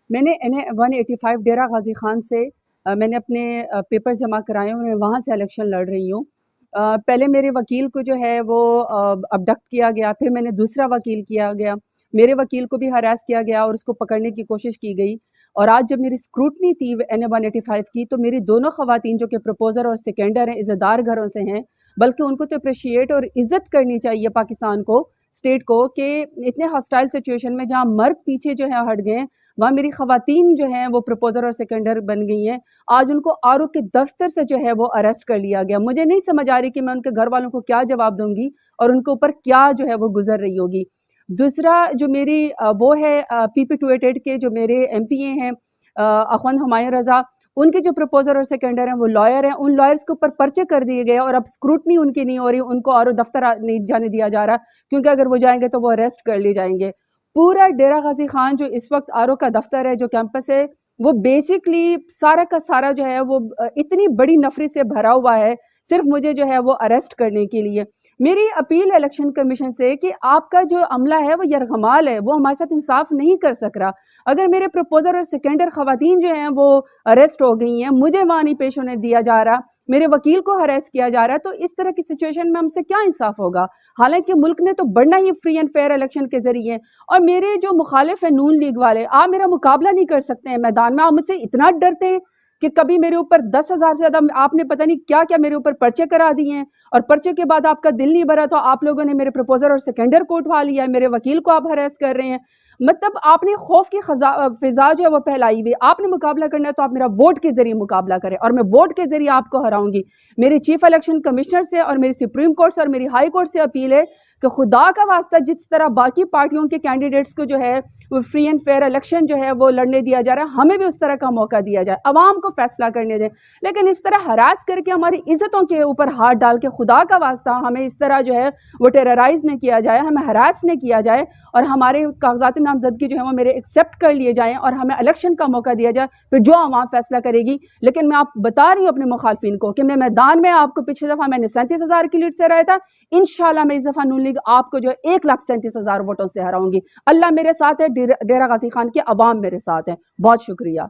میں نے NA-185 ڈیرہ غازی خان سے میں نے اپنے پیپر جمع کرائے ہیں، میں وہاں سے الیکشن لڑ رہی ہوں۔ پہلے میرے وکیل کو جو ہے وہ ابڈکٹ کیا گیا، پھر میں نے دوسرا وکیل کیا گیا، میرے وکیل کو بھی ہراس کیا گیا اور اس کو پکڑنے کی کوشش کی گئی۔ اور آج جب میری سکروٹنی تھی NA-185 کی، تو میری دونوں خواتین جو کہ پروپوزر اور سیکنڈر ہیں، عزتدار گھروں سے ہیں، بلکہ ان کو تو اپریشیٹ اور عزت کرنی چاہیے پاکستان کو، اسٹیٹ کو، کہ اتنے ہاسٹائل سچویشن میں جہاں مرد پیچھے جو ہے ہٹ گئے، وہاں میری خواتین جو ہیں وہ پروپوزر اور سیکنڈر بن گئی ہیں۔ آج ان کو آرو کے دفتر سے جو ہے وہ اریسٹ کر لیا گیا۔ مجھے نہیں سمجھ آ رہی کہ میں ان کے گھر والوں کو کیا جواب دوں گی اور ان کے اوپر کیا جو ہے وہ گزر رہی ہوگی۔ دوسرا جو میری وہ ہے PP-288 کے جو میرے MPA ہیں اخوند ہمایوں رضا، ان کے جو پروپوزر اور سیکنڈر ہیں وہ لائر ہیں، ان لائرز کے اوپر پرچے کر دیے گئے اور اب اسکروٹنی ان کی نہیں ہو رہی، ان کو آرو دفتر نہیں جانے دیا جا رہا، کیونکہ اگر وہ جائیں گے تو وہ اریسٹ کر لیے جائیں گے۔ پورا ڈیرہ غازی خان جو اس وقت آرو کا دفتر ہے، جو کیمپس ہے، وہ بیسکلی سارا کا سارا جو ہے وہ اتنی بڑی نفری سے بھرا ہوا ہے، صرف مجھے جو ہے وہ اریسٹ کرنے کے لیے۔ میری اپیل الیکشن کمیشن سے کہ آپ کا جو عملہ ہے وہ یرغمال ہے، وہ ہمارے ساتھ انصاف نہیں کر سک رہا۔ اگر میرے پروپوزر اور سیکنڈر خواتین جو ہیں وہ اریسٹ ہو گئی ہیں، مجھے وہاں نہیں پیش ہونے دیا جا رہا، میرے وکیل کو ہراس کیا جا رہا ہے، تو اس طرح کی سچویشن میں ہم سے کیا انصاف ہوگا؟ حالانکہ ملک نے تو بڑھنا ہی فری اینڈ فیئر الیکشن کے ذریعے۔ اور میرے جو مخالف ہیں نون لیگ والے، آپ میرا مقابلہ نہیں کر سکتے ہیں میدان میں، آپ مجھ سے اتنا ڈرتے ہیں کہ کبھی میرے اوپر 10,000 سے زیادہ آپ نے پتہ نہیں کیا کیا میرے اوپر پرچے کرا دیے ہیں، اور پرچے کے بعد آپ کا دل نہیں بھرا تو آپ لوگوں نے میرے پروپوزر اور سیکنڈر کو اٹھوا لیا ہے، میرے وکیل کو آپ ہراس کر رہے ہیں۔ مطلب آپ نے خوف کی فضا جو ہے وہ پھیلائی ہوئی۔ آپ نے مقابلہ کرنا ہے تو آپ میرا ووٹ کے ذریعے مقابلہ کریں، اور میں ووٹ کے ذریعے آپ کو ہراؤں گی۔ میری چیف الیکشن کمشنر سے اور میری سپریم کورٹ سے اور میری ہائی کورٹ سے اپیل ہے کہ خدا کا واسطہ جس طرح باقی پارٹیوں کے کینڈیڈیٹس کو جو ہے وہ فری اینڈ فیئر الیکشن جو ہے وہ لڑنے دیا جا رہا ہے، ہمیں بھی اس طرح کا موقع دیا جائے، عوام کو فیصلہ کرنے دیں۔ لیکن اس طرح ہراس کر کے ہماری عزتوں کے اوپر ہاتھ ڈال کے خدا کا واسطہ ہمیں اس طرح جو ہے وہ ٹیررائز نہ کیا جائے، ہمیں ہراس نہ کیا جائے، اور ہمارے کاغذات نامزدگی جو ہے وہ میرے ایکسیپٹ کر لیے جائیں اور ہمیں الیکشن کا موقع دیا جائے، پھر جو عوام فیصلہ کرے گی۔ لیکن میں آپ بتا رہی ہوں اپنے مخالفین کو کہ میں میدان میں آپ کو پچھلی دفعہ میں نے 37,000 کی لیڈ سے رہا تھا، انشاءاللہ میں اس دفعہ نون لیگ آپ کو جو 1,37,000 ووٹوں سے ہراؤں گی۔ اللہ میرے ساتھ ہے، ڈیرہ غازی خان کے عوام میرے ساتھ ہیں۔ بہت شکریہ۔